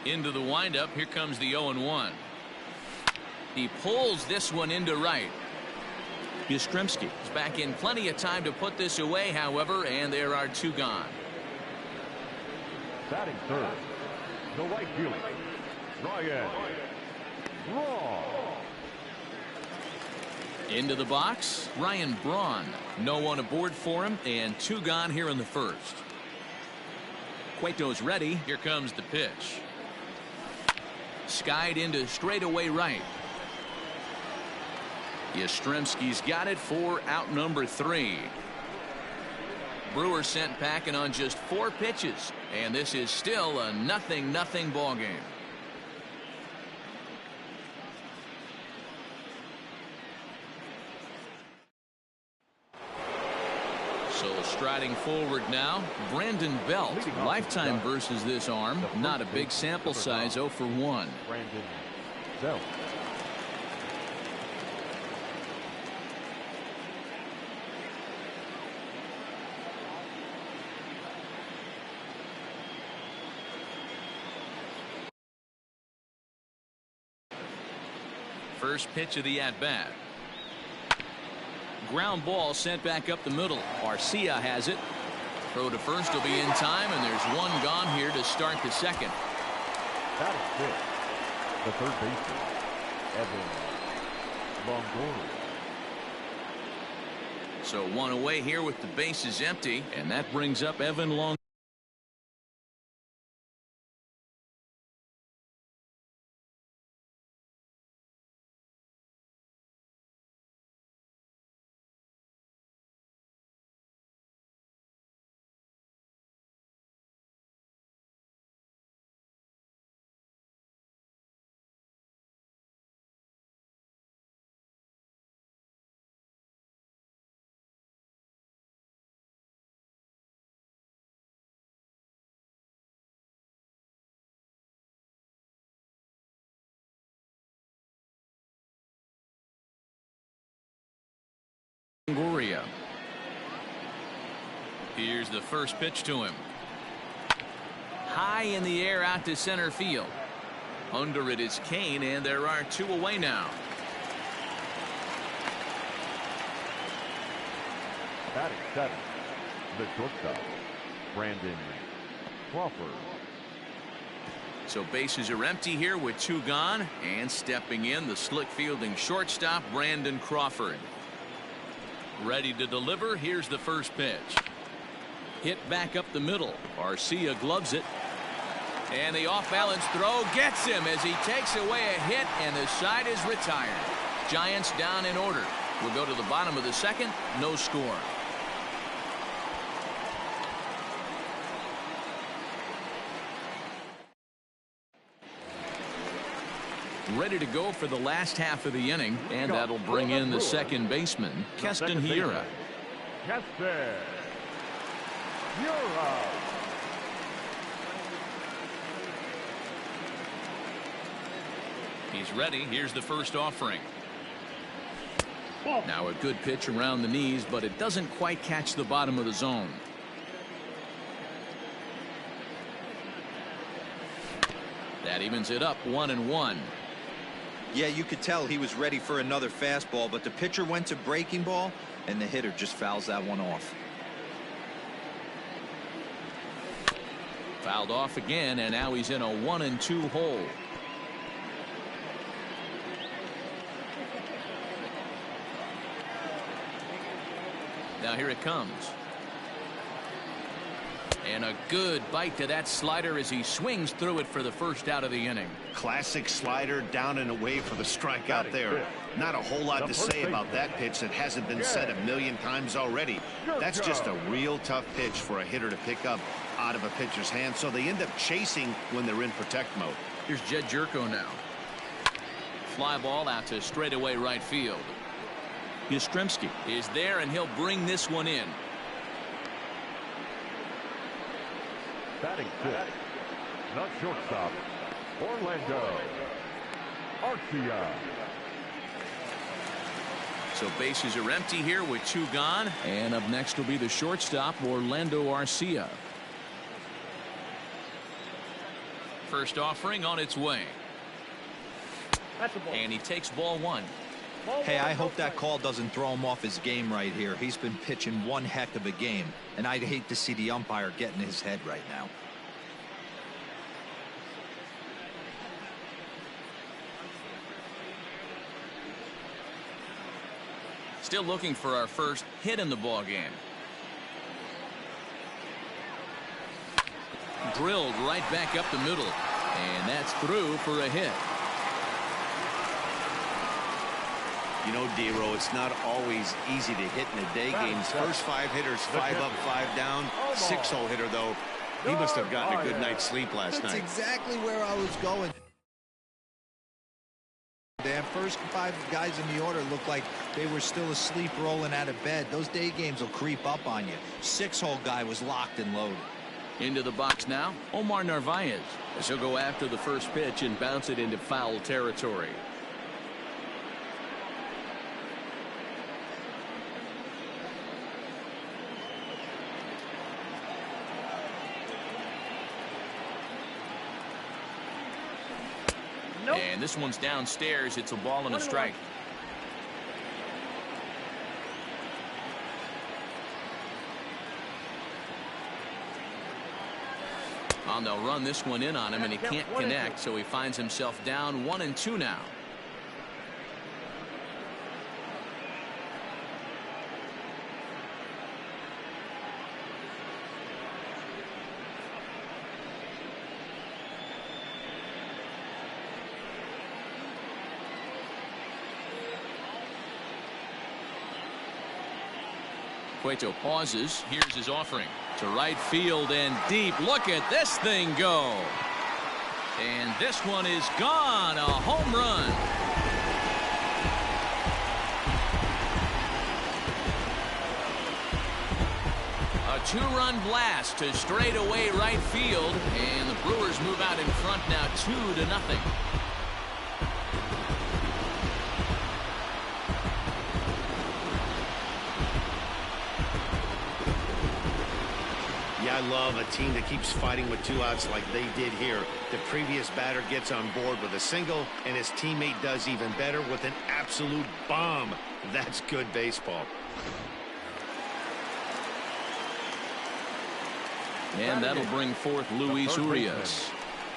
Into the windup. Here comes the 0-1. He pulls this one into right. Yastrzemski is back in plenty of time to put this away, however, and there are 2 gone. Batting third, the right fielder, Ryan Braun. Into the box, Ryan Braun. No one aboard for him, and 2 gone here in the first. Cueto's ready. Here comes the pitch. Skied into straightaway right. Yastrzemski's got it for out number 3. Brewers sent packing on just 4 pitches, and this is still a 0-0 ball game. So striding forward now, Brandon Belt. Lifetime versus this arm. Not a big sample size, 0 for 1. Brandon Belt. First pitch of the at-bat. Ground ball sent back up the middle. Arcia has it. Throw to first will be in time, and there's 1 gone here to start the second. That is good. The third baseman, Evan Longoria. So 1 away here with the bases empty, and that brings up Evan Longoria. Here's the first pitch to him. High in the air out to center field. Under it is Kane, and there are 2 away now. Batting 7, the shortstop, Brandon Crawford. So bases are empty here with 2 gone, and stepping in the slick fielding shortstop, Brandon Crawford. Ready to deliver. Here's the first pitch. Hit back up the middle. Arcia gloves it. And the off-balance throw gets him as he takes away a hit, and the side is retired. Giants down in order. We'll go to the bottom of the second. No score. Ready to go for the last half of the inning, and that'll bring in the second baseman, Keston Hiura. Keston Hiura. He's ready. Here's the first offering. Now a good pitch around the knees, but it doesn't quite catch the bottom of the zone. That evens it up, 1-1. Yeah, you could tell he was ready for another fastball, but the pitcher went to breaking ball, and the hitter just fouls that one off. Fouled off again, and now he's in a 1-2 hole. Now here it comes. And a good bite to that slider as he swings through it for the first out of the inning. Classic slider, down and away for the strikeout there. Not a whole lot to say about that pitch that hasn't been said a million times already. That's just a real tough pitch for a hitter to pick up out of a pitcher's hand, so they end up chasing when they're in protect mode. Here's Jed Jerko now. Fly ball out to straightaway right field. Yastrzemski is there, and he'll bring this one in. Batting 6, not shortstop, Orlando Arcia. So bases are empty here with 2 gone, and up next will be the shortstop, Orlando Arcia. First offering on its way. And he takes ball one. Hey, I hope that call doesn't throw him off his game right here. He's been pitching one heck of a game, and I'd hate to see the umpire get in his head right now. Still looking for our first hit in the ball game. Drilled right back up the middle, and that's through for a hit. You know, D-Row, it's not always easy to hit in the day games. First 5 hitters, 5 up, 5 down. 6-hole hitter, though, he must have gotten a good night's sleep last night. That's exactly where I was going. The first 5 guys in the order looked like they were still asleep rolling out of bed. Those day games will creep up on you. 6-hole guy was locked and loaded. Into the box now, Omar Narvaez, as he'll go after the first pitch and bounce it into foul territory. And this one's downstairs. It's a ball and a strike. And they'll run this one in on him, and he can't connect, so he finds himself down 1-2 now. Cueto pauses. Here's his offering to right field and deep. Look at this thing go. And this one is gone. A home run. A 2-run blast to straightaway right field. And the Brewers move out in front now 2-0. Yeah, I love a team that keeps fighting with 2 outs like they did here. The previous batter gets on board with a single, and his teammate does even better with an absolute bomb. That's good baseball. And that'll bring forth Luis Urias.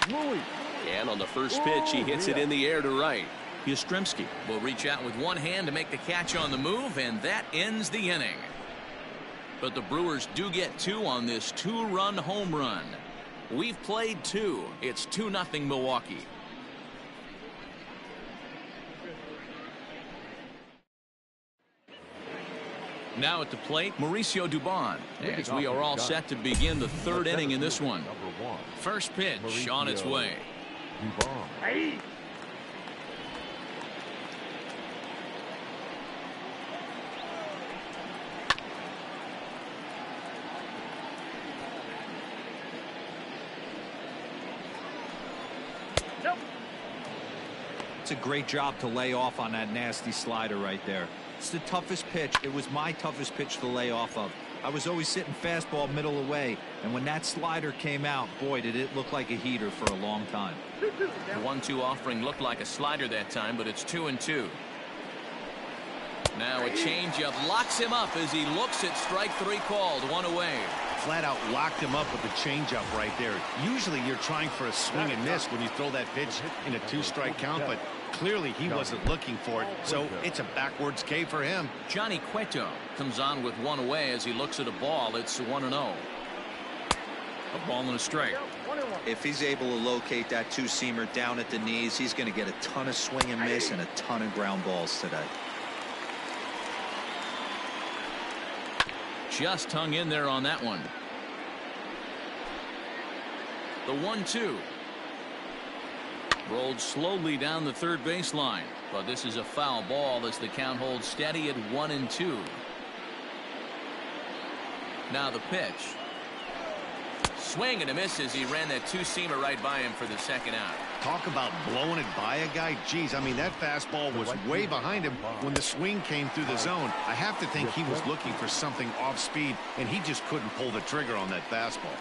And on the first pitch, he hits it in the air to right. Yastrzemski will reach out with one hand to make the catch on the move, and that ends the inning. But the Brewers do get 2 on this 2-run home run. We've played 2. It's 2-0 Milwaukee. Now at the plate, Mauricio Dubon, as we are all set to begin the 3rd inning in this one. First pitch on its way. It's a great job to lay off on that nasty slider right there. It's the toughest pitch. It was my toughest pitch to lay off of. I was always sitting fastball middle away, and when that slider came out, boy, did it look like a heater for a long time. The 1-2 offering looked like a slider that time, but it's 2-2. Now a changeup locks him up as he looks at strike 3 called. 1 away. Flat out locked him up with the changeup right there. Usually you're trying for a swing and miss when you throw that pitch in a 2-strike count, but clearly he wasn't looking for it, so it's a backwards K for him. Johnny Cueto comes on with 1 away as he looks at a ball. It's 1-0. A ball and a strike. If he's able to locate that 2-seamer down at the knees, he's going to get a ton of swing and miss and a ton of ground balls today. Just hung in there on that one. The 1-2. Rolled slowly down the third baseline, but this is a foul ball as the count holds steady at 1-2. Now the pitch. Swing and a miss as he ran that 2-seamer right by him for the 2nd out. Talk about blowing it by a guy. Geez, I mean, that fastball was way behind him when the swing came through the zone. I have to think he was looking for something off speed, and he just couldn't pull the trigger on that fastball.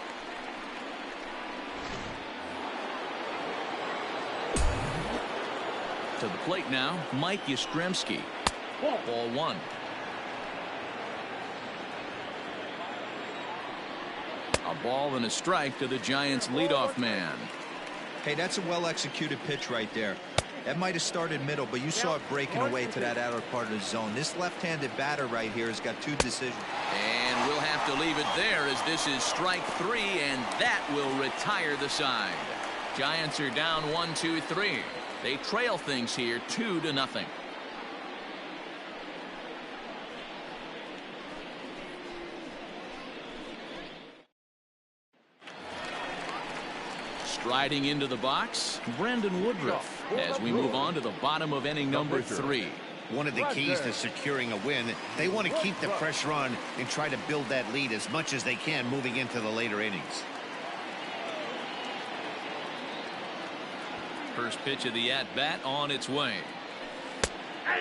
To the plate now, Mike Yastrzemski. Ball one. A ball and a strike to the Giants leadoff man. Hey, that's a well-executed pitch right there. That might have started middle, but you saw it breaking away to that outer part of the zone. This left-handed batter right here has got 2 decisions. And we'll have to leave it there as this is strike 3, and that will retire the side. Giants are down 1-2-3. They trail things here 2-0. Striding into the box, Brandon Woodruff, as we move on to the bottom of inning number 3. One of the keys to securing a win, they want to keep the pressure on and try to build that lead as much as they can moving into the later innings. First pitch of the at-bat on its way.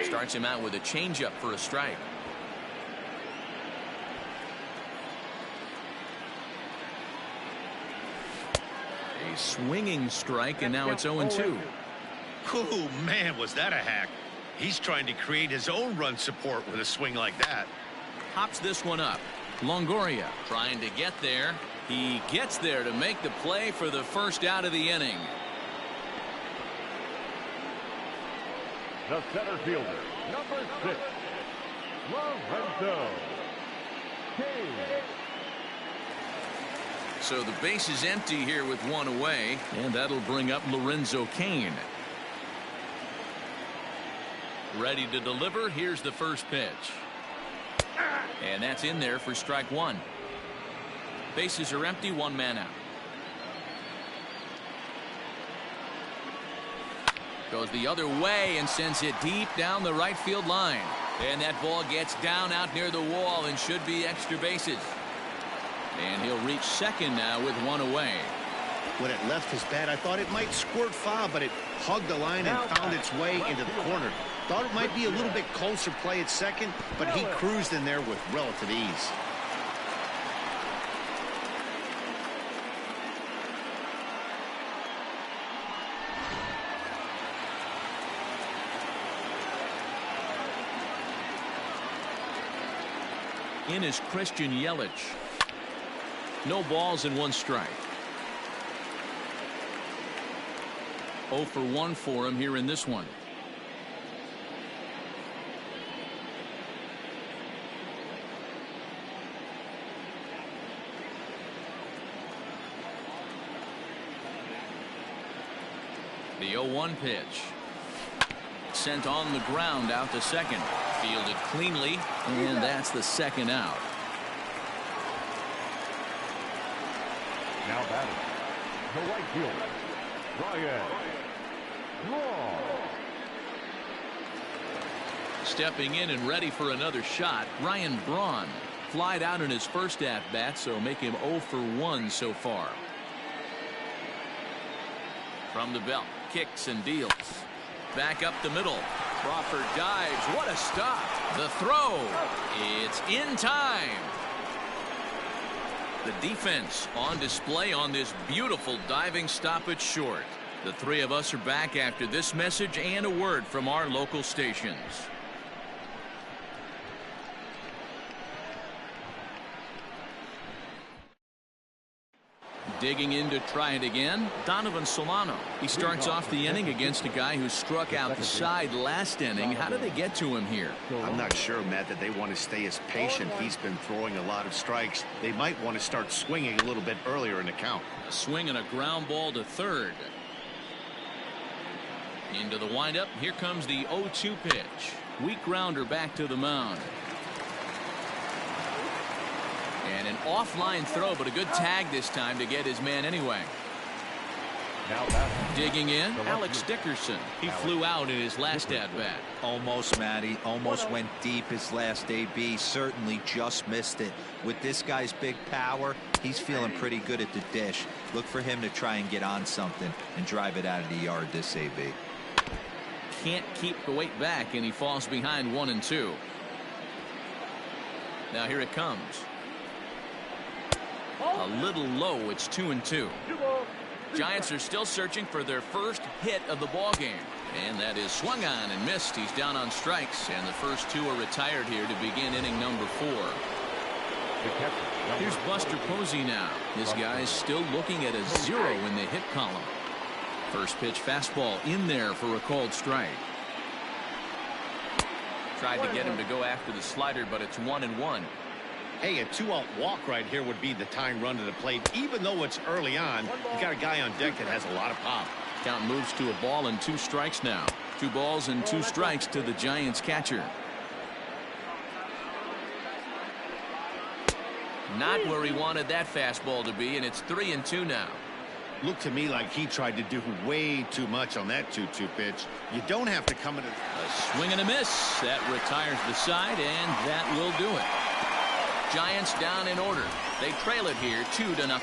Starts him out with a changeup for a strike. A swinging strike, and now it's 0-2. Oh, man, was that a hack. He's trying to create his own run support with a swing like that. Hops this one up. Longoria trying to get there. He gets there to make the play for the first out of the inning. The center fielder, number 6, Lorenzo Kane. So the base is empty here with 1 away, and that'll bring up Lorenzo Kane. Ready to deliver. Here's the first pitch. And that's in there for strike 1. Bases are empty, 1 man out. Goes the other way and sends it deep down the right field line. And that ball gets down out near the wall and should be extra bases. And he'll reach second now with 1 away. When it left his bat, I thought it might squirt foul, but it hugged the line and found its way into the corner. Thought it might be a little bit closer play at second, but he cruised in there with relative ease. In is Christian Yelich. No balls and 1 strike. 0 for 1 for him here in this one. The 0-1 pitch. Sent on the ground out to second. Fielded cleanly, and that's the second out. Now batting, the right fielder, Ryan Braun. Stepping in and ready for another shot, Ryan Braun. Flied out in his first at-bat, so make him 0 for 1 so far. From the belt, kicks and deals. Back up the middle. Crawford dives. What a stop. The throw. It's in time. The defense on display on this beautiful diving stop at short. The 3 of us are back after this message and a word from our local stations. Digging in to try it again, Donovan Solano. He starts off the inning against a guy who struck outside last inning. How did they get to him here? I'm not sure, Matt, that they want to stay as patient. He's been throwing a lot of strikes. They might want to start swinging a little bit earlier in the count. A swing and a ground ball to third. Into the windup. Here comes the 0-2 pitch. Weak grounder back to the mound. And an offline throw, but a good tag this time to get his man anyway. Now digging in, Alex Dickerson. He flew out in his last at-bat. Almost, Matty. Almost went deep his last AB. Certainly just missed it. With this guy's big power, he's feeling pretty good at the dish. Look for him to try and get on something and drive it out of the yard this AB. Can't keep the weight back, and he falls behind 1-2. Now here it comes. A little low. It's 2-2. Giants are still searching for their first hit of the ball game. And that is swung on and missed. He's down on strikes, and the first two are retired here to begin inning number 4. Here's Buster Posey now. This guy's still looking at a 0 in the hit column. First pitch fastball in there for a called strike. Tried to get him to go after the slider, but it's 1-1. Hey, a 2-out walk right here would be the tying run to the plate. Even though it's early on, you got a guy on deck that has a lot of pop. Count moves to a ball and 2 strikes now. 2 balls and 2 strikes to the Giants catcher. Not where he wanted that fastball to be, and it's 3-2 now. Looked to me like he tried to do way too much on that 2-2 pitch. You don't have to come in a swing and a miss. That retires the side, and that will do it. Giants down in order. They trail it here 2-0.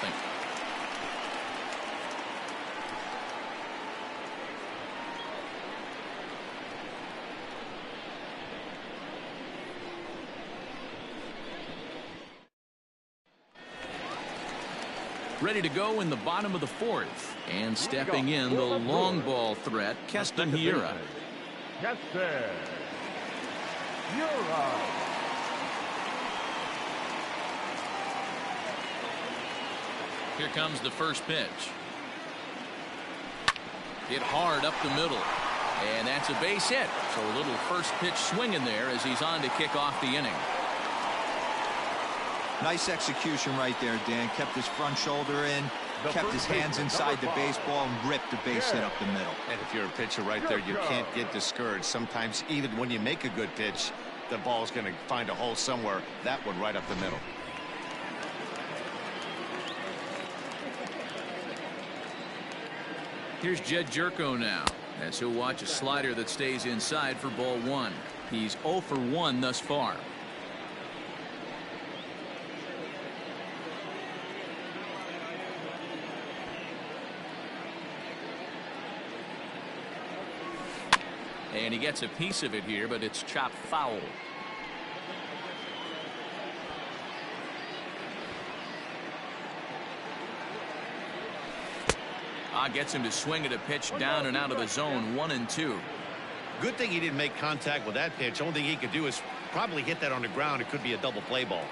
Ready to go in the bottom of the 4th. And stepping in the long ball threat, Keston Hiura. Here comes the first pitch. Hit hard up the middle. And that's a base hit. So a little first pitch swing in there as he's on to kick off the inning. Nice execution right there, Dan. Kept his front shoulder in, kept his hands inside the baseball, and ripped the base hit up the middle. And if you're a pitcher right there, you can't get discouraged. Sometimes even when you make a good pitch, the ball's going to find a hole somewhere. That one right up the middle. Here's Jed Jerko now, as he'll watch a slider that stays inside for ball 1. He's 0 for 1 thus far. And he gets a piece of it here, but it's chopped foul. Gets him to swing at a pitch down and out of the zone. 1-2. Good thing he didn't make contact with that pitch. Only thing he could do is probably hit that on the ground. It could be a double play ball.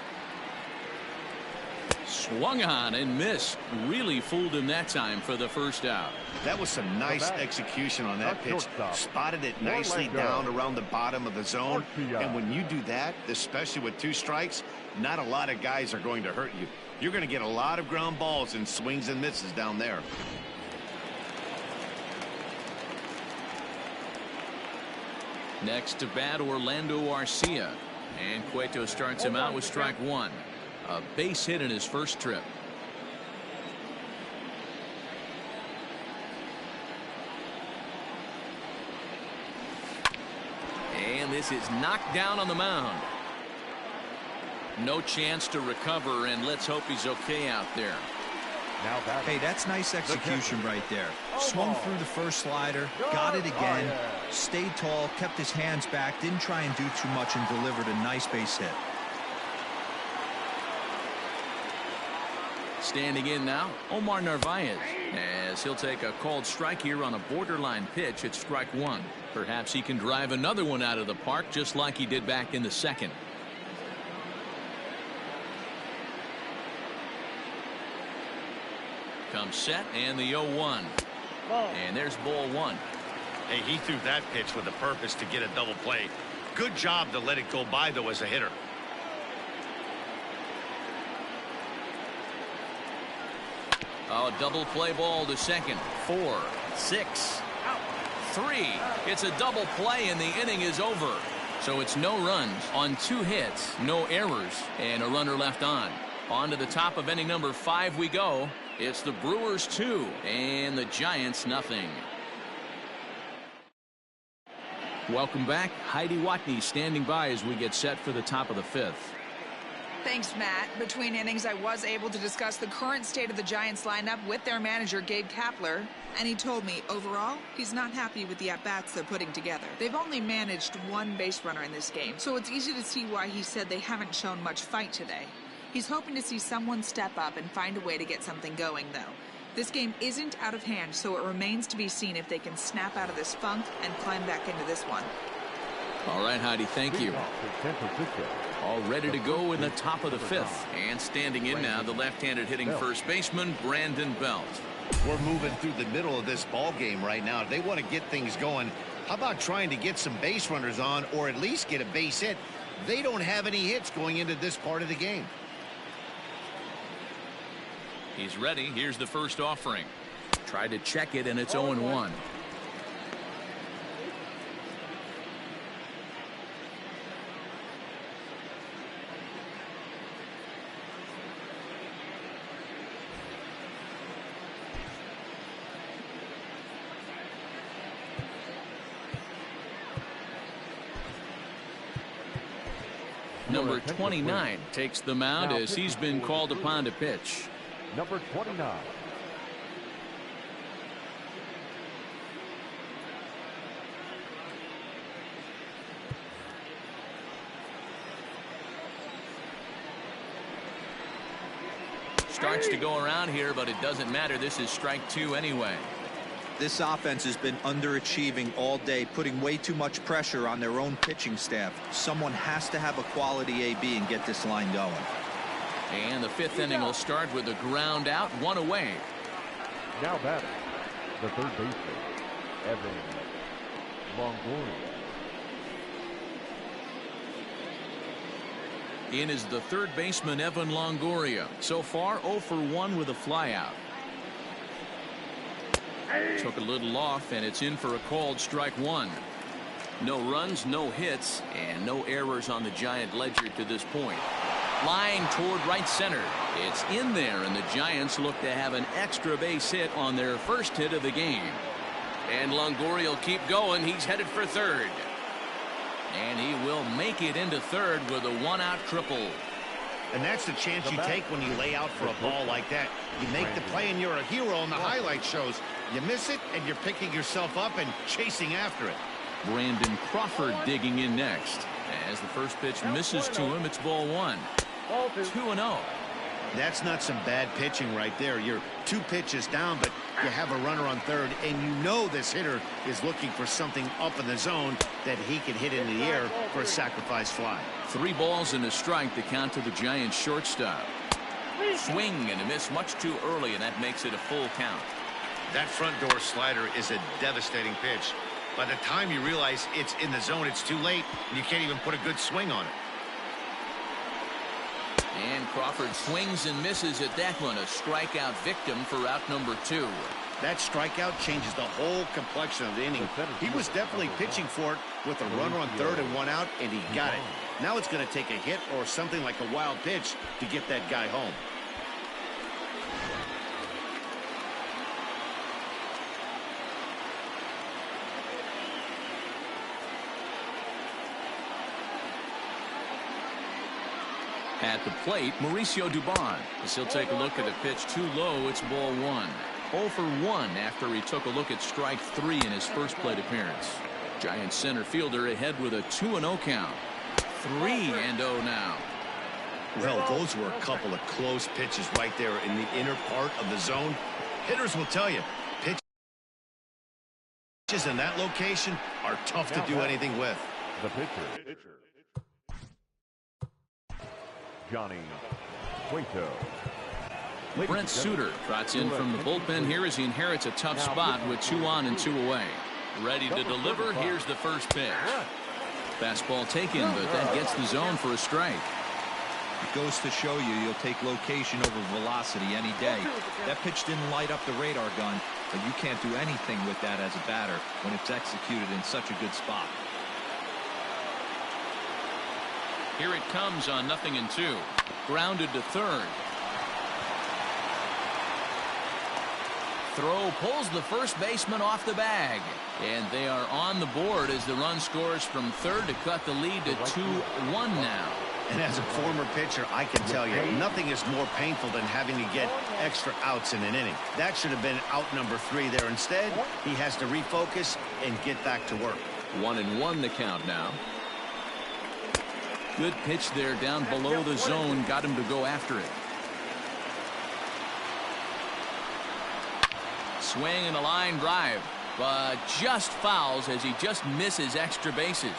Swung on and missed. Really fooled him that time for the first out. That was some nice execution on that pitch. Spotted it nicely down around the bottom of the zone. And when you do that, especially with 2 strikes, not a lot of guys are going to hurt you. You're going to get a lot of ground balls and swings and misses down there. Next to bat, Orlando Arcia. And Cueto starts him out with strike 1. A base hit in his first trip. And this is knocked down on the mound. No chance to recover, and let's hope he's okay out there. Hey, that's nice execution right there. Swung through the first slider, got it again, stayed tall, kept his hands back, didn't try and do too much, and delivered a nice base hit. Standing in now, Omar Narvaez, as he'll take a called strike here on a borderline pitch at strike 1. Perhaps he can drive another one out of the park just like he did back in the 2nd. Comes set and the 0-1. And there's ball 1. Hey, he threw that pitch with a purpose to get a double play. Good job to let it go by, though, as a hitter. Oh, double play ball to second. 4, 6, 3. It's a double play, and the inning is over. So it's no runs on 2 hits, no errors, and a runner left on. On to the top of inning number 5 we go. It's the Brewers 2 and the Giants nothing. Welcome back. Heidi Watney standing by as we get set for the top of the 5th. Thanks, Matt. Between innings, I was able to discuss the current state of the Giants lineup with their manager, Gabe Kapler, and he told me, overall, he's not happy with the at-bats they're putting together. They've only managed 1 base runner in this game, so it's easy to see why he said they haven't shown much fight today. He's hoping to see someone step up and find a way to get something going, though. This game isn't out of hand, so it remains to be seen if they can snap out of this funk and climb back into this one. All right, Heidi, thank you. All ready to go in the top of the fifth. And standing in now, the left-handed hitting first baseman, Brandon Belt. We're moving through the middle of this ball game right now. If they want to get things going, how about trying to get some base runners on or at least get a base hit? They don't have any hits going into this part of the game. He's ready. Here's the first offering. Tried to check it, and it's 0-1. Number 29 takes the mound as he's been called upon to pitch. Number 29. Starts to go around here, but it doesn't matter. This is strike 2 anyway. This offense has been underachieving all day, putting way too much pressure on their own pitching staff. Someone has to have a quality AB and get this line going. And the fifth inning will start with a ground out, 1 away. Now batting, the third baseman, Evan Longoria. In is the third baseman, Evan Longoria. So far, 0 for 1 with a flyout. Took a little off, and it's in for a called strike 1. No runs, no hits, and no errors on the Giant ledger to this point. Line toward right center. It's in there, and the Giants look to have an extra base hit on their first hit of the game. And Longoria will keep going. He's headed for third. And he will make it into third with a 1-out triple. And that's the chance you take when you lay out for a ball like that. You make the play and you're a hero on the highlight shows. You miss it and you're picking yourself up and chasing after it. Brandon Crawford digging in next. As the first pitch misses to him, it's ball 1. 2-0. That's not some bad pitching right there. You're 2 pitches down, but you have a runner on third, and you know this hitter is looking for something up in the zone that he can hit into the air for a sacrifice fly. 3 balls and a strike to count to the Giants shortstop. Swing and a miss much too early, and that makes it a full count. That front door slider is a devastating pitch. By the time you realize it's in the zone, it's too late, and you can't even put a good swing on it. And Crawford swings and misses at that one. A strikeout victim for out number 2. That strikeout changes the whole complexion of the inning. He was definitely pitching for it with a runner on third and 1 out, and he got it. Now it's going to take a hit or something like a wild pitch to get that guy home. At the plate, Mauricio Dubon. As he'll take a look at a pitch too low, it's ball 1. 0 for 1 after he took a look at strike 3 in his first plate appearance. Giants center fielder ahead with a 2-0 count. 3-0 now. Well, those were a couple of close pitches right there in the inner part of the zone. Hitters will tell you, pitches in that location are tough to do anything with. The pitcher, Johnny Cueto. Brent Suter trots in from the bullpen here as he inherits a tough spot with 2 on and 2 away. Ready to deliver. Here's the first pitch. Fastball taken, but that gets the zone for a strike. It goes to show you you'll take location over velocity any day. That pitch didn't light up the radar gun, but you can't do anything with that as a batter when it's executed in such a good spot. Here it comes on 0-2. Grounded to third. Throw pulls the first baseman off the bag. And they are on the board as the run scores from third to cut the lead to 2-1 now. And as a former pitcher, I can tell you, nothing is more painful than having to get extra outs in an inning. That should have been out number 3 there. Instead, he has to refocus and get back to work. 1-1 the count now. Good pitch there down below the zone. Got him to go after it. swing and a line drive, but just fouls as he just misses extra bases.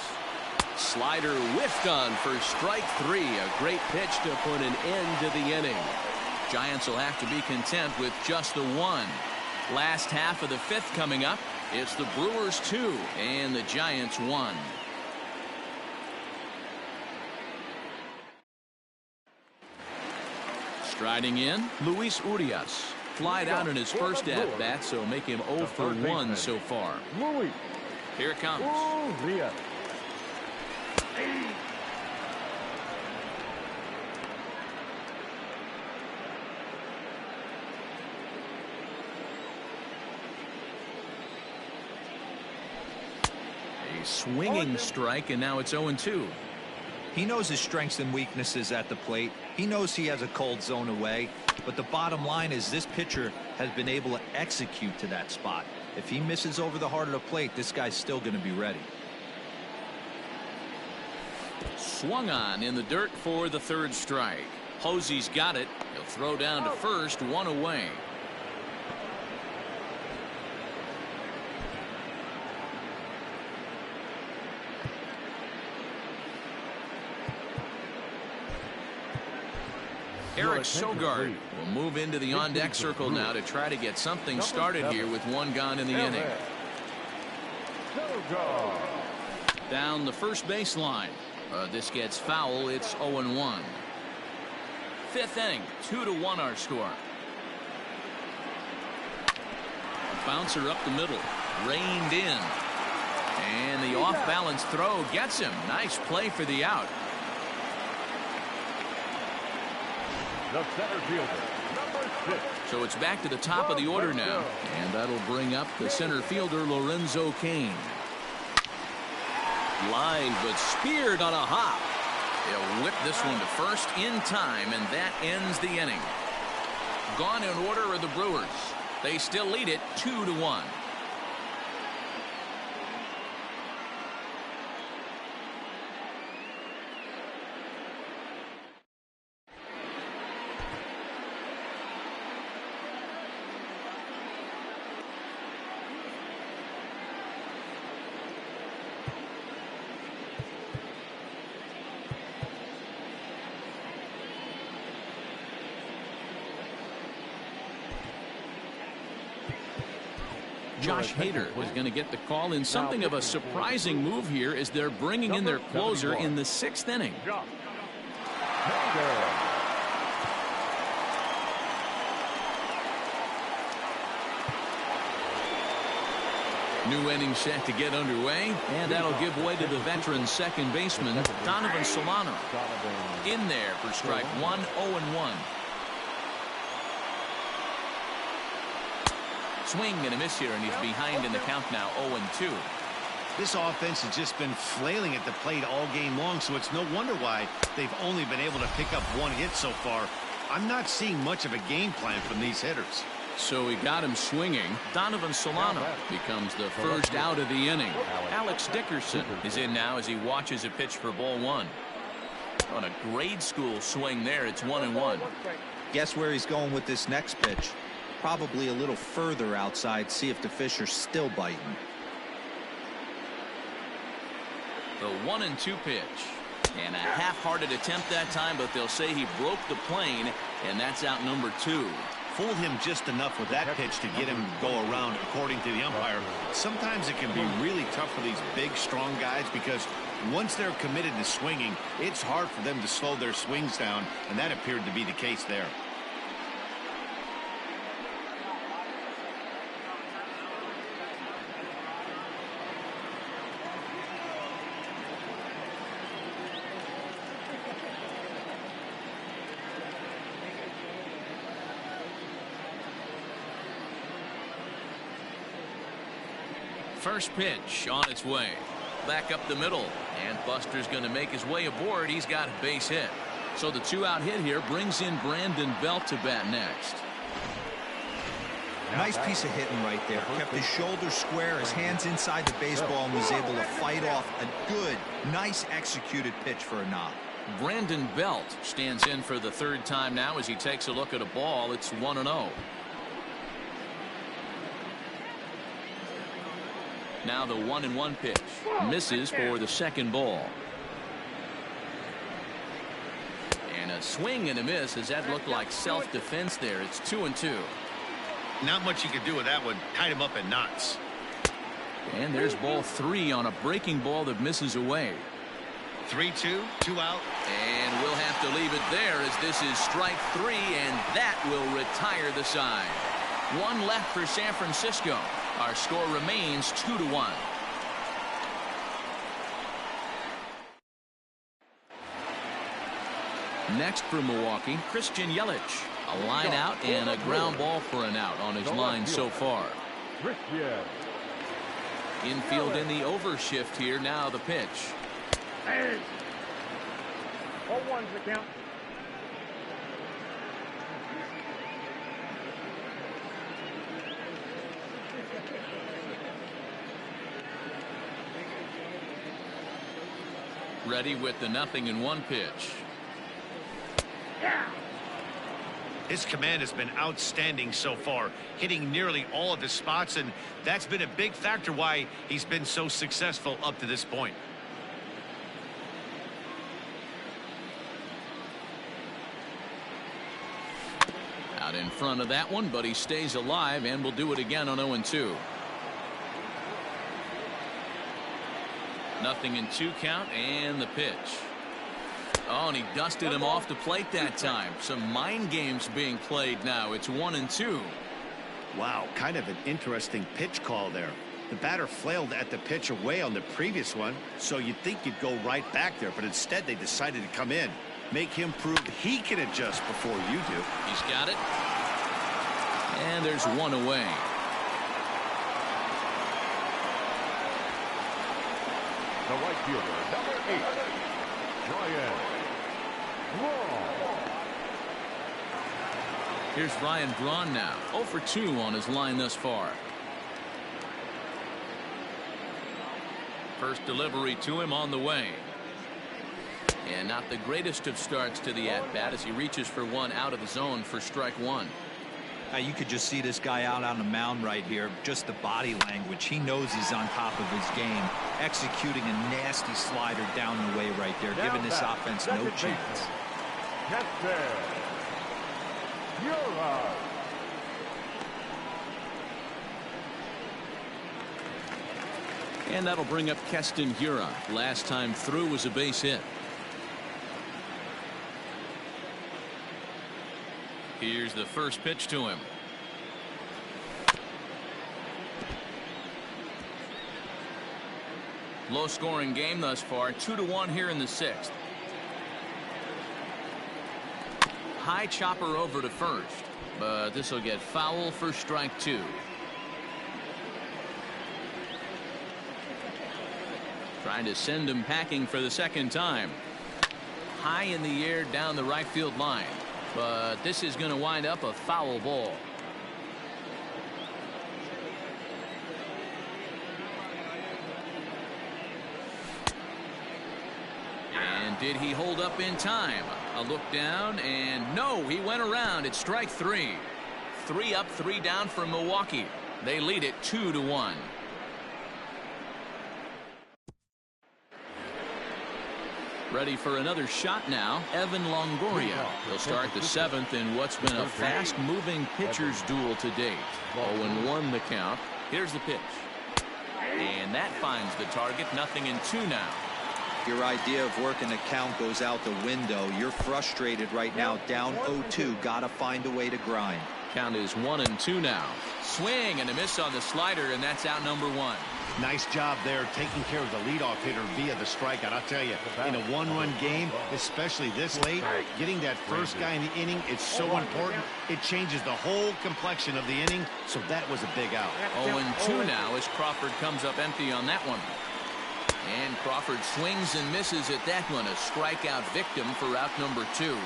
Slider whiffed on for strike 3. A great pitch to put an end to the inning. Giants will have to be content with just the one. Last half of the 5th coming up. It's the Brewers 2 and the Giants 1. Striding in, Luis Urias. Flied out in his first at-bat, so make him 0 for 1 so far. Here it comes. A swinging strike, and now it's 0-2. He knows his strengths and weaknesses at the plate. He knows he has a cold zone away. But the bottom line is this pitcher has been able to execute to that spot. If he misses over the heart of the plate, this guy's still going to be ready. Swung on in the dirt for the 3rd strike. Posey's got it. He'll throw down to first, 1 away. Eric Sogard will move into the on-deck circle now to try to get something started here with 1 gone in the inning. Down the first baseline. This gets foul. It's 0-1. 5th inning, 2-1 our score. Bouncer up the middle, reined in, and the off-balance throw gets him. Nice play for the out. The center fielder, number 6. So it's back to the top of the order now, and that'll bring up the center fielder Lorenzo Cain. Line, but speared on a hop. He'll whip this one to first in time, and that ends the inning. Gone in order are the Brewers. They still lead it 2-1. Josh Hader was going to get the call in something of a surprising move here as they're bringing in their closer in the 6th inning. New inning set to get underway, and that'll give way to the veteran second baseman Donovan Solano. In there for strike 1, 0-1. Swing and a miss here, and he's behind in the count now, 0-2. This offense has just been flailing at the plate all game long, so it's no wonder why they've only been able to pick up 1 hit so far. I'm not seeing much of a game plan from these hitters. So he got him swinging. Donovan Solano becomes the first out of the inning. Alex Dickerson is in now as he watches a pitch for ball 1. On a grade school swing there, it's 1-1. Guess where he's going with this next pitch? Probably a little further outside, see if the fish are still biting. The 1-2 pitch. And a half-hearted attempt that time, but they'll say he broke the plane, and that's out number 2. Fooled him just enough with that pitch to get him to go around, according to the umpire. Sometimes it can be really tough for these big, strong guys because once they're committed to swinging, it's hard for them to slow their swings down, and that appeared to be the case there. First pitch on its way. Back up the middle. And Buster's going to make his way aboard. He's got a base hit. So the 2-out hit here brings in Brandon Belt to bat next. Nice piece of hitting right there. Kept his shoulders square, his hands inside the baseball, and was able to fight off a good, nice executed pitch for a knock. Brandon Belt stands in for the 3rd time now as he takes a look at a ball. It's 1-0. Now the 1-1 pitch. Misses for the second ball. And a swing and a miss, as that looked like self-defense there. It's 2-2. Not much you can do with that one. Tied him up in knots. And there's ball 3 on a breaking ball that misses away. 3-2, 2 out. And we'll have to leave it there, as this is strike 3, and that will retire the side. 1 left for San Francisco. Our score remains 2-1. Next for Milwaukee, Christian Yelich. A line out and a ground ball for an out on his line so far. Infield in the overshift here. Now the pitch. 0-1's the count. Ready with the 0-1 pitch. His command has been outstanding so far, hitting nearly all of his spots, and that's been a big factor why he's been so successful up to this point. Out in front of that one, but he stays alive and will do it again on 0-2. 0-2 count, and the pitch. Oh, and he dusted him off the plate that time. Some mind games being played now. It's 1-2. Wow, kind of an interesting pitch call there. The batter flailed at the pitch away on the previous one, so you'd think you'd go right back there, but instead they decided to come in. Make him prove he can adjust before you do. He's got it. And there's 1 away. The right fielder, number 8, Ryan Braun. Here's Ryan Braun now. 0 for 2 on his line thus far. First delivery to him on the way. And not the greatest of starts to the at-bat as he reaches for one out of the zone for strike 1. You could just see this guy out on the mound right here. Just the body language. He knows he's on top of his game. Executing a nasty slider down the way right there, giving this offense no chance. And that'll bring up Keston Hiura. Last time through was a base hit. Here's the first pitch to him. Low scoring game thus far. 2-1 here in the 6th. High chopper over to first, but this will get foul for strike 2. Trying to send him packing for the second time. High in the air down the right field line. But this is going to wind up a foul ball. And did he hold up in time? A look down, and no, he went around. It's strike 3. 3 up, 3 down for Milwaukee. They lead it 2-1. Ready for another shot now, Evan Longoria. He'll start the 7th in what's been a fast-moving pitcher's duel to date. 0-1 the count. Here's the pitch. And that finds the target. 0-2 now. Your idea of working a count goes out the window. You're frustrated right now, down 0-2. Gotta find a way to grind. Count is 1-2 now. Swing and a miss on the slider, and that's out number 1. Nice job there taking care of the leadoff hitter via the strikeout. I'll tell you, in a one-run game, especially this late, getting that first guy in the inning, it's so important. It changes the whole complexion of the inning, so that was a big out. 0-2 now as Crawford comes up empty on that one. And Crawford swings and misses at that one. A strikeout victim for out number 2.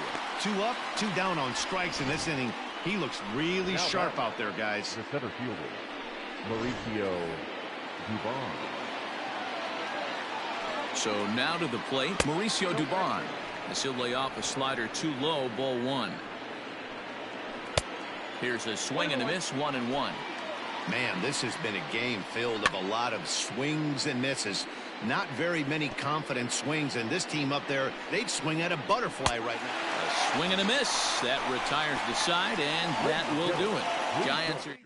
2 up, 2 down on strikes in this inning. He looks really sharp out there, guys. The center fielder, Mauricio Dubon. So now to the plate, Mauricio Dubon. As he'll lay off a slider too low, ball 1. Here's a swing and a miss, 1-1. Man, this has been a game filled of a lot of swings and misses. Not very many confident swings, and this team up there, they'd swing at a butterfly right now. A swing and a miss. That retires the side, and that will do it. Giants are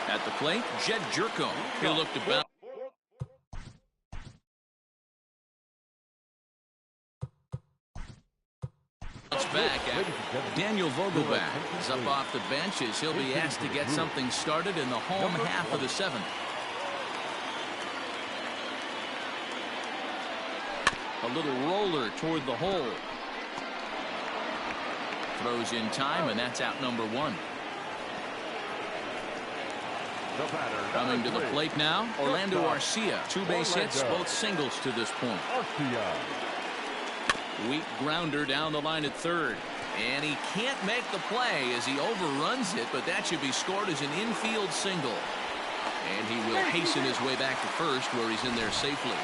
at the plate. Jed Jerko. He'll look to bounce back. Daniel Vogelback is up off the bench as he'll be asked to get something started in the home half of the seventh. A little roller toward the hole. Throws in time, and that's out number one. Coming to the plate now, Orlando Arcia. 2 base hits, both singles to this point. Weak grounder down the line at third. And he can't make the play as he overruns it, but that should be scored as an infield single. And he will hasten his way back to first, where he's in there safely.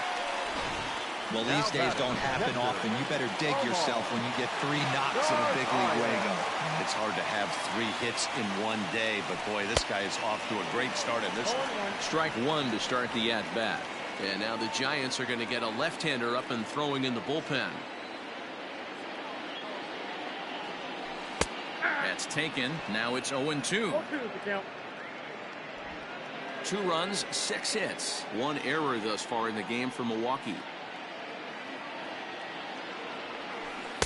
Well, these days don't happen often. You better dig yourself when you get 3 knocks in a big league Wago. It's hard to have 3 hits in one day, but boy, this guy is off to a great start in this one. Strike one to start the at-bat. And now the Giants are going to get a left-hander up and throwing in the bullpen. That's taken. Now it's 0-2. 2 runs, 6 hits. 1 error thus far in the game for Milwaukee.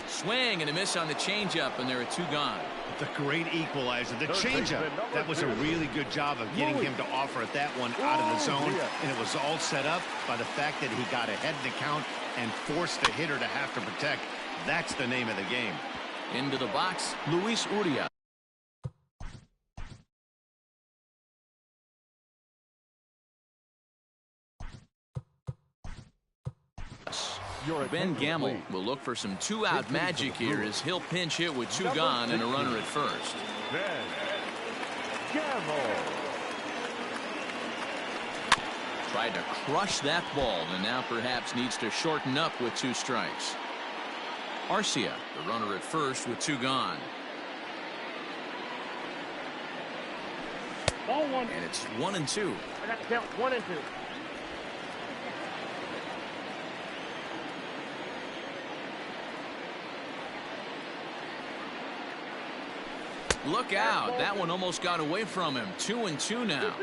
Swing and a miss on the changeup, and there are 2 gone. The great equalizer, the changeup. That was a really good job of getting him to offer at that one out of the zone, and it was all set up by the fact that he got ahead in the count and forced the hitter to have to protect. That's the name of the game. Into the box, Luis Urias. Ben Gamble will look for some 2-out magic here as he'll pinch hit with 2 gone and a runner at first. Ben Gamble. Tried to crush that ball and now perhaps needs to shorten up with 2 strikes. Arcia, the runner at first with 2 gone. Ball 1. And it's 1-2. I got to count 1 and 2. Look out. That one almost got away from him. 2-2 now.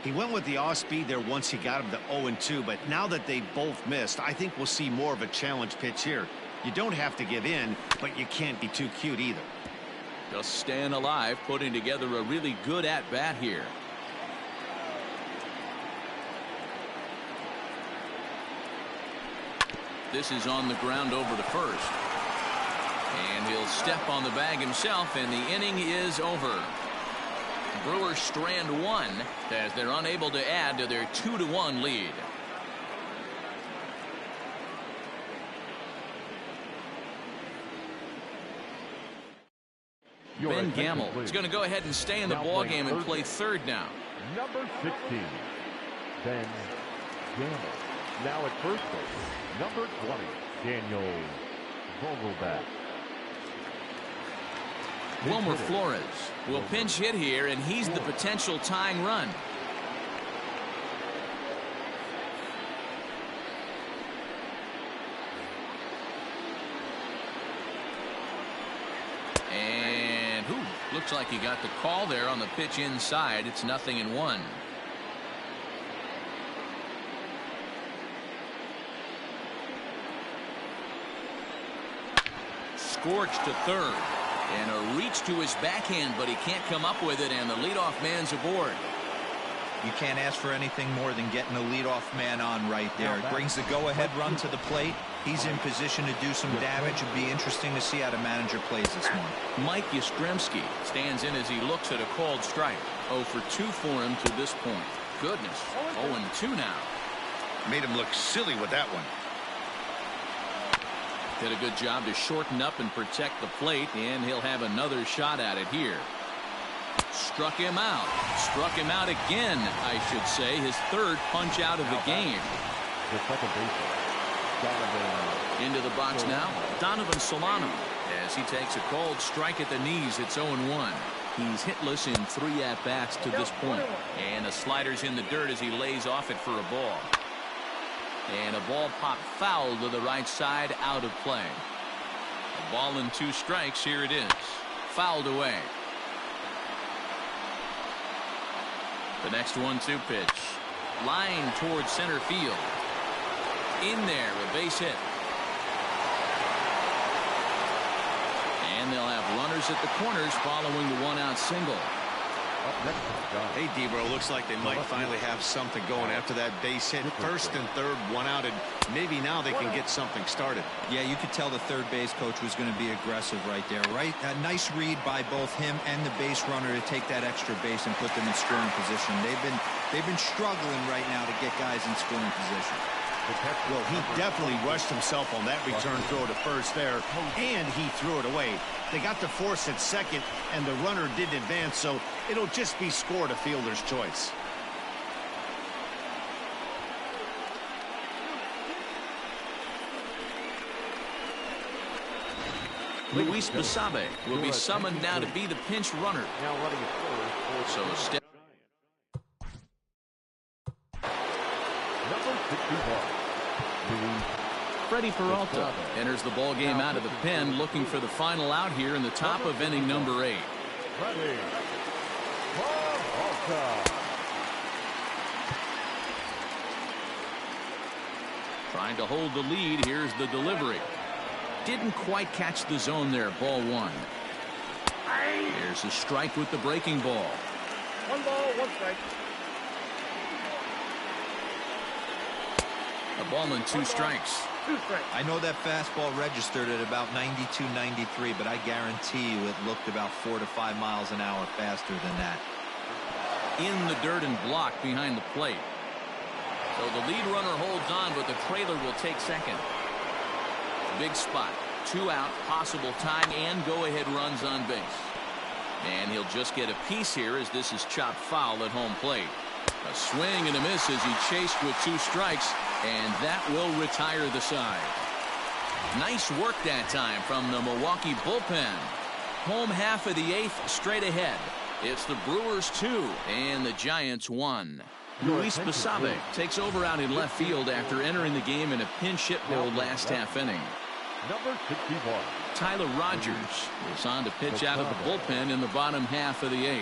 He went with the off speed there once he got him to 0-2, but now that they both missed, I think we'll see more of a challenge pitch here. You don't have to give in, but you can't be too cute either. Just staying alive, putting together a really good at-bat here. This is on the ground over to first. And he'll step on the bag himself, and the inning is over. Brewers strand 1 as they're unable to add to their 2-1 lead. Ben Gamble is going to go ahead and stay in the ballgame and play third now. Number 16, Ben Gamble. Now at first base, number 20, Daniel Vogelback. Wilmer Flores will pinch hit here, and he's the potential tying run. And looks like he got the call there on the pitch inside. It's 0-1. Scorched to third. And a reach to his backhand, but he can't come up with it, and the leadoff man's aboard. You can't ask for anything more than getting a leadoff man on right there. It brings the go-ahead run to the plate. He's in position to do some damage. It'd be interesting to see how the manager plays this one. Mike Yastrzemski stands in as he looks at a called strike. 0 for 2 for him to this point. Goodness, 0-2 now. Made him look silly with that one. Did a good job to shorten up and protect the plate, and he'll have another shot at it here. Struck him out. Struck him out again, I should say. His 3rd punch out of the game. The second baseman, Donovan. Into the box now, Donovan Solano, as he takes a called strike at the knees. It's 0-1. He's hitless in 3 at-bats to this point. And the slider's in the dirt as he lays off it for a ball. And a ball popped foul to the right side, out of play. A ball and 2 strikes. Here it is. Fouled away. The next 1-2 pitch. Line towards center field. In there, a base hit. And they'll have runners at the corners following the 1-out single. Hey, Debro, looks like they might finally have something going after that base hit. First and third, 1 out, and maybe now they can get something started. Yeah, you could tell the third base coach was going to be aggressive right there, right? A nice read by both him and the base runner to take that extra base and put them in scoring position. They've been struggling right now to get guys in scoring position. Well, he definitely rushed himself on that return throw to first there, and he threw it away. They got the force at second, and the runner didn't advance, so it'll just be scored a fielder's choice. Luis Basabe will be summoned now to be the pinch runner. So step. Number 61. Freddie Peralta enters the ball game out of the pen, looking for the final out here in the top of inning number 8. Freddie Peralta. Trying to hold the lead. Here's the delivery. Didn't quite catch the zone there. Ball 1. Here's a strike with the breaking ball. 1 ball, 1 strike. A ball and 2 strikes. I know that fastball registered at about 92, 93, but I guarantee you it looked about 4 to 5 miles an hour faster than that. In the dirt and blocked behind the plate. So the lead runner holds on, but the trailer will take second. Big spot. 2 out, possible tying and go-ahead runs on base. And he'll just get a piece here as this is chopped foul at home plate. A swing and a miss as he chased with 2 strikes, and that will retire the side. Nice work that time from the Milwaukee bullpen. Home half of the 8th straight ahead. It's the Brewers 2 and the Giants 1. Luis Basabe takes over out in left field after entering the game in a pinch hit role last half inning. Number 61. Tyler Rogers is on to pitch out of the bullpen in the bottom half of the 8th.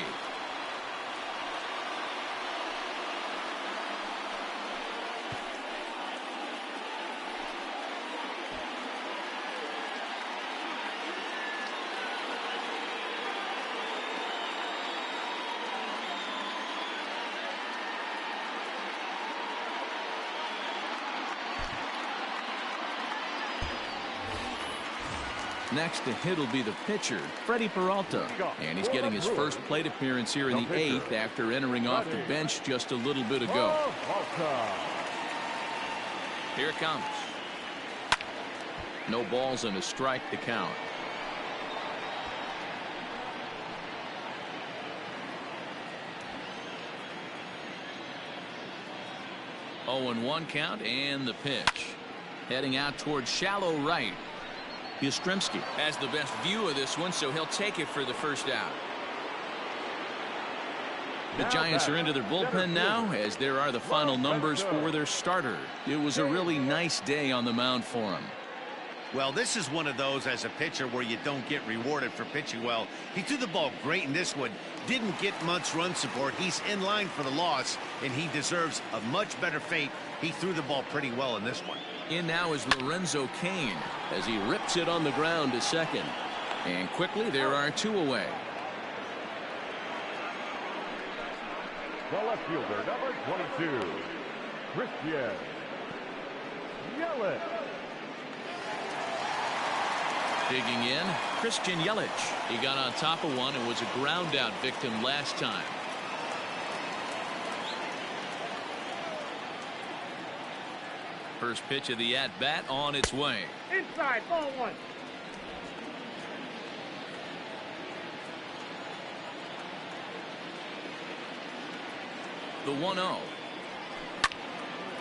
Next to hit will be the pitcher, Freddie Peralta. And he's getting his first plate appearance here in the 8th after entering off the bench just a little bit ago. Here it comes. No balls and a strike to count. Oh, and 1 count and the pitch. Heading out towards shallow right. Yastrzemski has the best view of this one, so he'll take it for the first out. The Giants are into their bullpen now, as there are the final numbers for their starter. It was a really nice day on the mound for him. Well, this is one of those as a pitcher where you don't get rewarded for pitching well. He threw the ball great in this one. Didn't get much run support. He's in line for the loss, and he deserves a much better fate. He threw the ball pretty well in this one. In now is Lorenzo Cain as he rips it on the ground to second. And quickly there are 2 away. The left fielder, number 22, Christian Yelich. Digging in, Christian Yelich. He got on top of one and was a ground out victim last time. First pitch of the at-bat on its way. Inside, ball 1. The 1-0.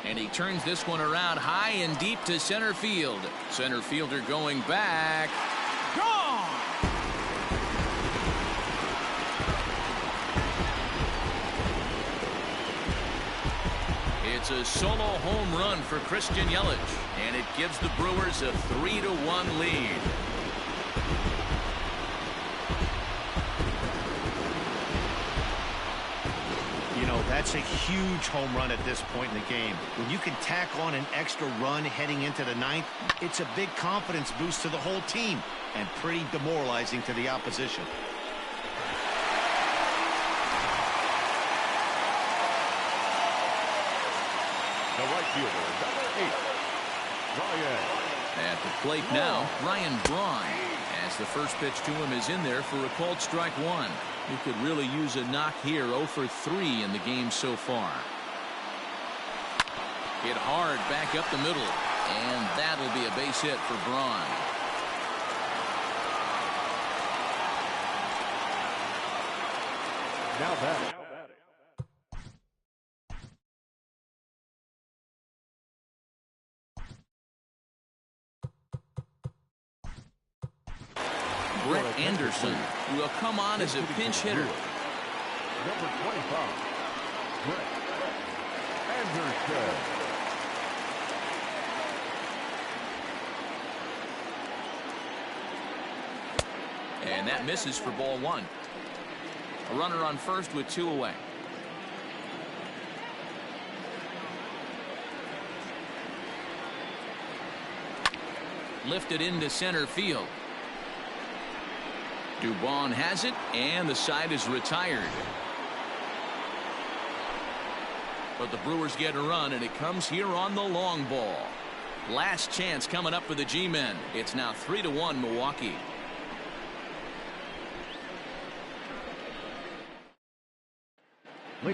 And he turns this one around high and deep to center field. Center fielder going back. Gone! a solo home run for Christian Yelich, and it gives the Brewers a 3-1 lead. You know, that's a huge home run at this point in the game. When you can tack on an extra run heading into the ninth, it's a big confidence boost to the whole team and pretty demoralizing to the opposition. The right fielder, number 8, Ryan. At the plate now, Ryan Braun, as the first pitch to him is in there for a called strike one. He could really use a knock here. 0 for 3 in the game so far. Hit hard back up the middle, and that'll be a base hit for Braun. Now batting. Brett Anderson will come on as a pinch hitter. Number 25, Brett Anderson. And that misses for ball one. A runner on first with 2 away. Lifted into center field. Dubon has it, and the side is retired. But the Brewers get a run, and it comes here on the long ball. Last chance coming up for the G-men. It's now 3-1 Milwaukee.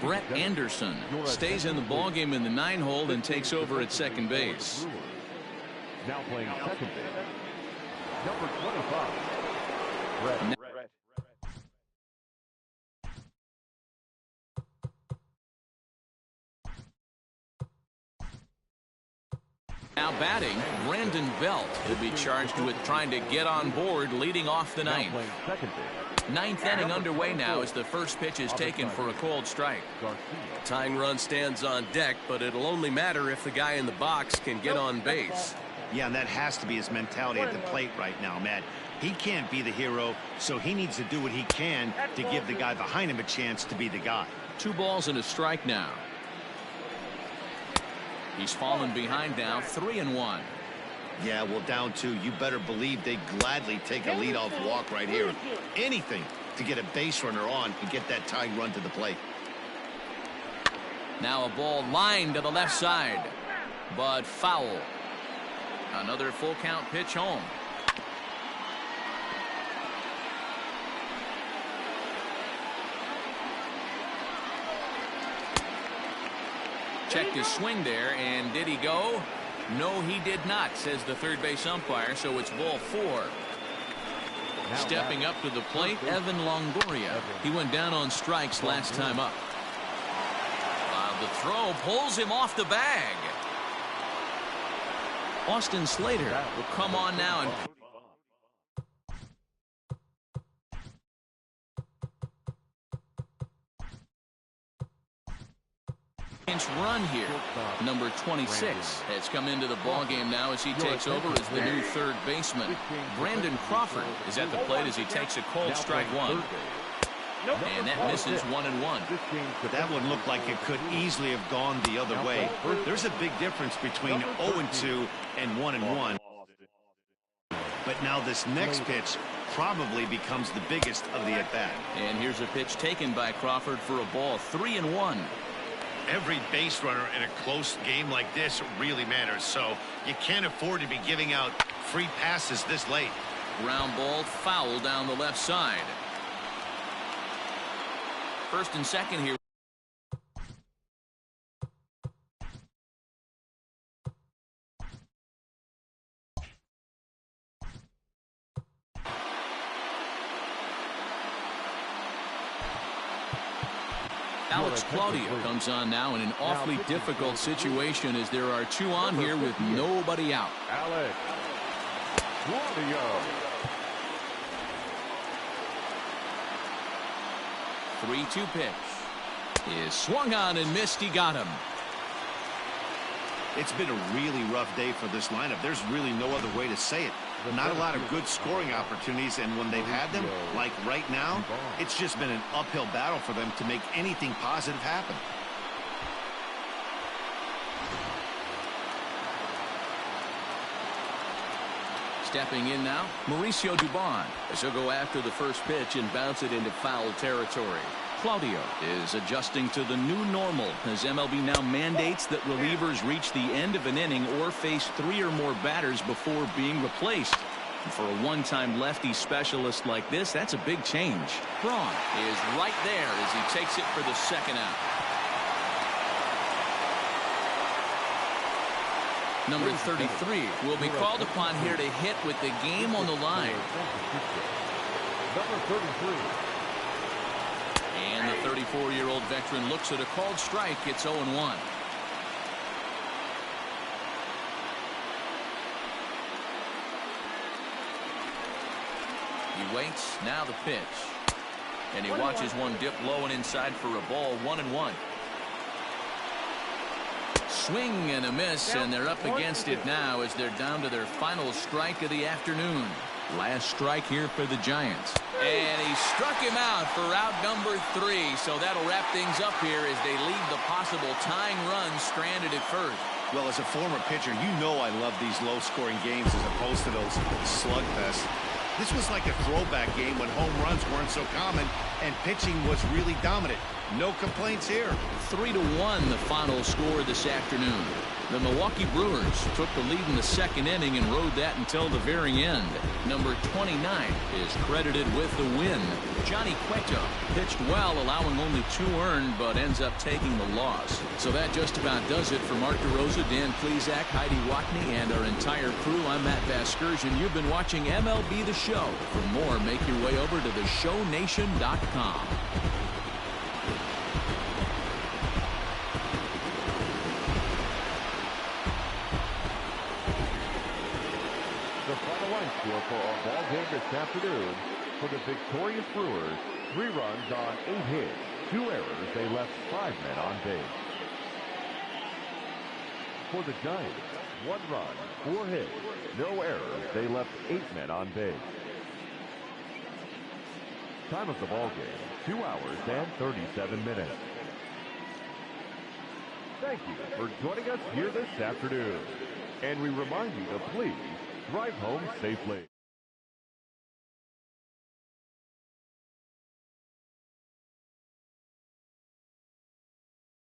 Brett Anderson stays in the ballgame in the 9-hole and takes over at second base. Now playing second base, number 25, Brett. Now batting, Brandon Belt will be charged with trying to get on board leading off the ninth. Ninth inning underway now as the first pitch is taken for a called strike. Tying run stands on deck, but it'll only matter if the guy in the box can get on base. Yeah, and that has to be his mentality at the plate right now, Matt. He can't be the hero, so he needs to do what he can to give the guy behind him a chance to be the guy. 2 balls and a strike now. He's fallen behind now, 3-1. Yeah, well, down 2, you better believe they'd gladly take a leadoff walk right here. Anything to get a base runner on and get that tying run to the plate. Now a ball lined to the left side, but foul. Another full count pitch home. Checked his swing there, and did he go? No, he did not, says the third base umpire, so it's ball 4. Stepping up to the plate, Evan Longoria. He went down on strikes last time up. The throw pulls him off the bag. Austin Slater will come on now and run here. Number 26 has come into the ball game now as he takes over as the new third baseman. Brandon Crawford is at the plate as he takes a called strike one. And that misses 1-1. That one looked like it could easily have gone the other way. There's a big difference between 0-2 and 1-1. But now this next pitch probably becomes the biggest of the at-bat. And here's a pitch taken by Crawford for a ball, 3-1. Every base runner in a close game like this really matters, so you can't afford to be giving out free passes this late. Ground ball foul down the left side. First and second here. Alex Claudio comes on now in an awfully difficult situation as there are 2 on here with nobody out. Alex Claudio. 3-2 pitch is swung on and missed. He got him. It's been a really rough day for this lineup. There's really no other way to say it. Not a lot of good scoring opportunities, and when they've had them, like right now, it's just been an uphill battle for them to make anything positive happen. Stepping in now, Mauricio Dubon, as he'll go after the first pitch and bounce it into foul territory. Claudio is adjusting to the new normal as MLB now mandates that relievers reach the end of an inning or face 3 or more batters before being replaced. And for a one-time lefty specialist like this, that's a big change. Braun is right there as he takes it for the second out. Number 33 will be called upon here to hit with the game on the line. Number 33. And the 34-year-old veteran looks at a called strike. It's 0-1. He waits. Now the pitch. And he watches one dip low and inside for a ball. 1-1. Swing and a miss, and they're up against it now as they're down to their final strike of the afternoon. Last strike here for the Giants. And he struck him out for out number 3. So that'll wrap things up here as they leave the possible tying run stranded at first. Well, as a former pitcher, you know I love these low-scoring games as opposed to those slugfests. This was like a throwback game when home runs weren't so common and pitching was really dominant. No complaints here. 3-1 the final score this afternoon. The Milwaukee Brewers took the lead in the second inning and rode that until the very end. Number 29 is credited with the win. Johnny Cueto pitched well, allowing only 2 earned, but ends up taking the loss. So that just about does it for Mark DeRosa, Dan Plesac, Heidi Watney, and our entire crew. I'm Matt Vasgersian. You've been watching MLB The Show. For more, make your way over to theshownation.com. The final line score for our ball game this afternoon for the victorious Brewers: 3 runs on 8 hits, 2 errors. They left 5 men on base. For the Giants, 1 run, 4 hits, no errors. They left 8 men on base. Time of the ball game: 2 hours and 37 minutes. Thank you for joining us here this afternoon, and we remind you to please drive home safely.